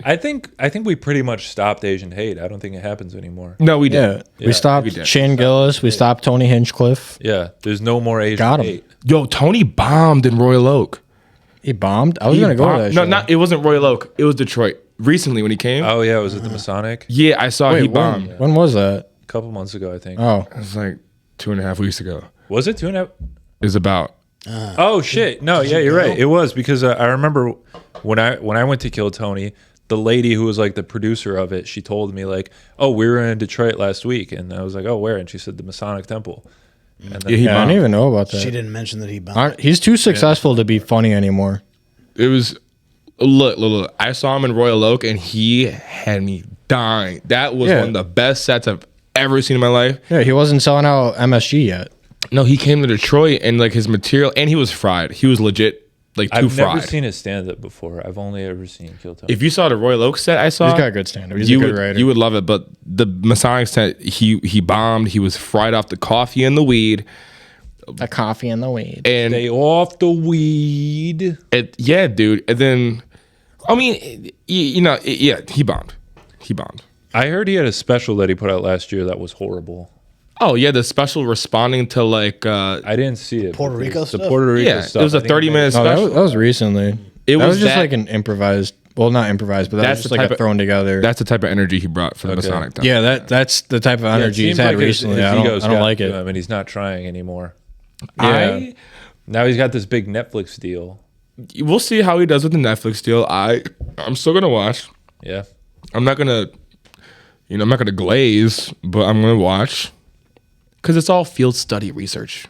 I think we pretty much stopped Asian hate. I don't think it happens anymore. No, we did. Yeah, we stopped Shane Gillis. We stopped Tony Hinchcliffe. Yeah, there's no more Asian Got him. hate. Yo, Tony bombed in Royal Oak. He bombed. I was gonna go to that. No, show. not. It wasn't Royal Oak. It was Detroit. Recently, when he came. Oh yeah, was it the Masonic? Yeah, I saw he bombed. When was that? A couple months ago, I think. Oh, It was like 2.5 weeks ago. Was it 2.5? It was about. Oh shit! No, yeah, you're right. It was because I remember when I went to Kill Tony, the lady who was like the producer of it, she told me like, "Oh, we were in Detroit last week," and I was like, "Oh, where?" And she said the Masonic Temple. And then, He I bombed. didn't even know about that. She didn't mention that he bombed. He's too successful to be funny anymore. It was. Look. I saw him in Royal Oak, and he had me dying. That was one of the best sets I've ever seen in my life. Yeah, he wasn't selling out MSG yet. No, he came to Detroit, and like his material, and he was fried. He was legit, like too I've fried. never seen his stand-up before. I've only ever seen Kill Tony. If you saw the Royal Oak set I saw, He's got a good stand-up. He's you a good would writer. you would love it. But the Masonic set, he bombed. He was fried off the coffee and the weed, the coffee and the weed. and Stay off the weed. yeah, dude. And then, I mean, he bombed. He bombed. I heard he had a special that he put out last year that was horrible. Oh yeah, the special responding to like I didn't see it. Puerto but Rico the stuff? Puerto Rico yeah, stuff. it was a I think 30-minute No, special. that was recently. It That was was just that- like an improvised. Well, not improvised, but that That's was just the like type a of- thrown together. That's the type of energy he brought for the Masonic Temple. Yeah, that's the type of Yeah, it energy he's seems had like his recently. I ego's don't got like to it. him, and he's not trying anymore. Yeah. Now he's got this big Netflix deal. We'll see how he does with the Netflix deal. I'm still gonna watch. Yeah. I'm not gonna glaze, but I'm gonna watch because it's all field study research,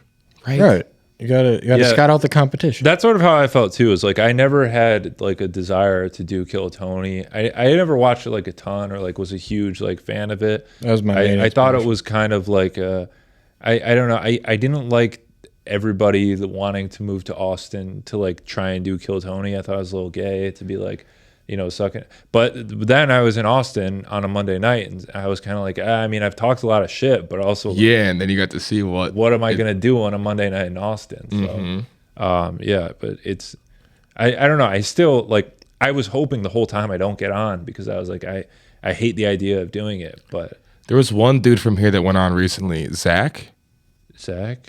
right? Right. You gotta Yeah. scout out the competition. That's sort of how I felt too. Is like I never had like a desire to do Kill Tony. I never watched it like a ton or like was a huge like fan of it. That was my main I thought it inspiration. was kind of like I don't know. I didn't like everybody wanting to move to Austin to like try and do Kill Tony. I thought it was a little gay to be like, sucking. But then I was in Austin on a Monday night and I was kind of like, I mean, I've talked a lot of shit, but also Yeah, and then you got to see what am I going to do on a Monday night in Austin? So, yeah, but it's, I don't know. I still like, I was hoping the whole time I don't get on because I was like, I hate the idea of doing it, but There was one dude from here that went on recently, Zach.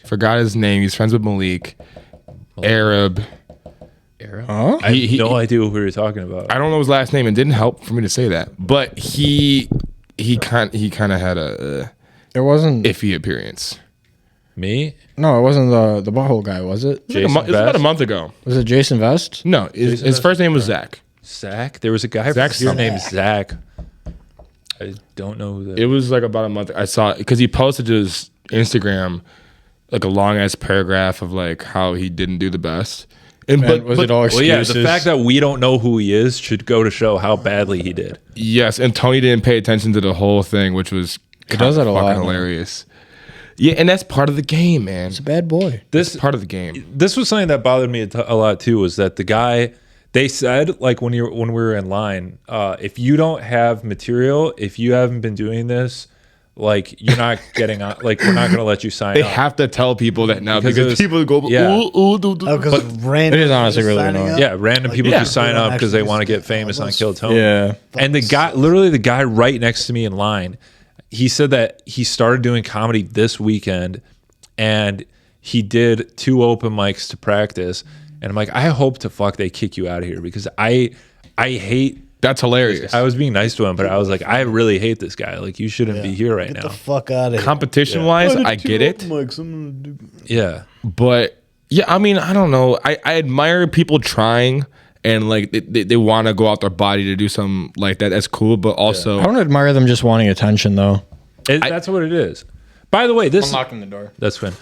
Forgot his name. He's friends with Malik. Arab. Huh? I have no idea what we were talking about. I don't know his last name. It didn't help for me to say that, but he kind of had a It wasn't. iffy appearance. Me? No, it wasn't the butthole guy, was it? It was about a month ago. Was it Jason Vest? No, his first name was Zach. Zach? There was a guy Zach from here something. named Zach. I don't know who that It was like about a month. I saw it because he posted to his Instagram like a long ass paragraph of like how he didn't do the best. And And was it all Well, excuses? yeah, the fact that we don't know who he is should go to show how badly he did. yes, and Tony didn't pay attention to the whole thing, which was does that a lot, fucking man. hilarious. Yeah, and that's part of the game, man. He's a bad boy. This Part of the game. this was something that bothered me a lot too. Was that the guy? They said like when we were in line, if you don't have material, if you haven't been doing this, like you're not getting on. Like we're not gonna let you sign They up. have to tell people that now Because because, it was- people go, yeah. ooh, do. Oh, because random it is honestly people really signing annoying. up? Yeah, random people yeah. just sign They don't up because they actually want to just get famous on those Kill Tony. Yeah. And the guy, literally the guy right next to me in line, he said that he started doing comedy this weekend and he did 2 open mics to practice. And I'm like, I hope to fuck they kick you out of here because I hate. That's hilarious. I was being nice to him, but I was like, I really hate this guy. Like, you shouldn't be here right Get now. the fuck out of here. Competition wise, I get it. Yeah. But yeah, I mean, I don't know. I admire people trying and like they want to go out their body to do something like that. That's cool. But also, I don't admire them just wanting attention, though. That's what it is. By the way, this Unlocking the door. that's fine.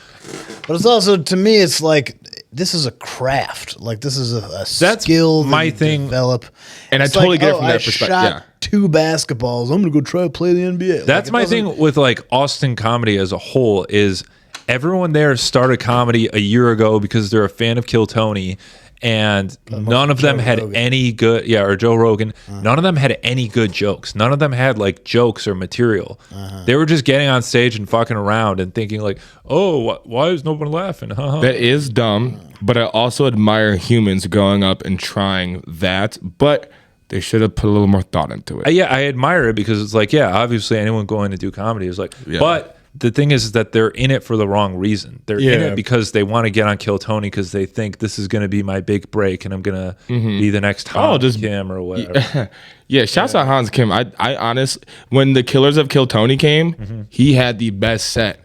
But it's also, to me, it's like, this is a craft. Like, this is a That's skill that my you thing. develop. And I It's totally like, get it oh, from that I perspective, shot yeah. 2 basketballs. I'm going to go try to play the NBA. That's Like, my it doesn't- thing with like Austin comedy as a whole is everyone there started comedy a year ago because they're a fan of Kill Tony and none of them had Rogan. any good or Joe Rogan. None of them had any good jokes. None of them had like jokes or material. They were just getting on stage and fucking around and thinking like, oh, why is no one laughing? that is dumb. But I also admire humans going up and trying that. But They should have put a little more thought into it. Yeah, I admire it because it's like, yeah, obviously anyone going to do comedy is like, but the thing is that they're in it for the wrong reason. They're in it because they want to get on Kill Tony because they think this is going to be my big break and I'm going to be the next Hans Kim or whatever. Yeah, shouts out Hans Kim. I honest, when the Killers of Kill Tony came, he had the best set.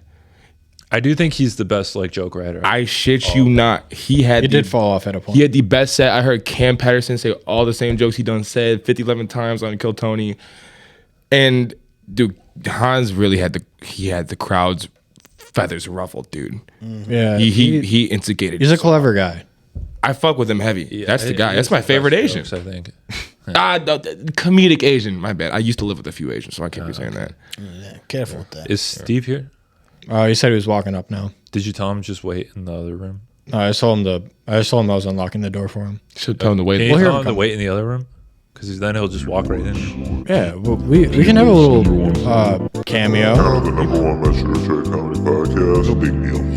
I do think he's the best like joke writer. I shit you not. He did fall off at a point. He had the best set. I heard Cam Patterson say all the same jokes he done said 11 times on Kill Tony. And dude, Hans really had the crowd's feathers ruffled, dude. Yeah, He instigated. He's a clever guy. I fuck with him heavy. Yeah, that's the guy. That's my favorite Asian. Jokes, I think. Comedic Asian. My bad. I used to live with a few Asians, so I can't be saying that. Yeah, careful with that. Is Steve here? He said he was walking up now. Did you tell him just wait in the other room? I told him I was unlocking the door for him. Should tell him to wait. Can you tell him to wait in the other room? Because then he'll just walk right in. Yeah, well, we can have a little cameo. The #1 Measure Comedy Podcast. No big deal.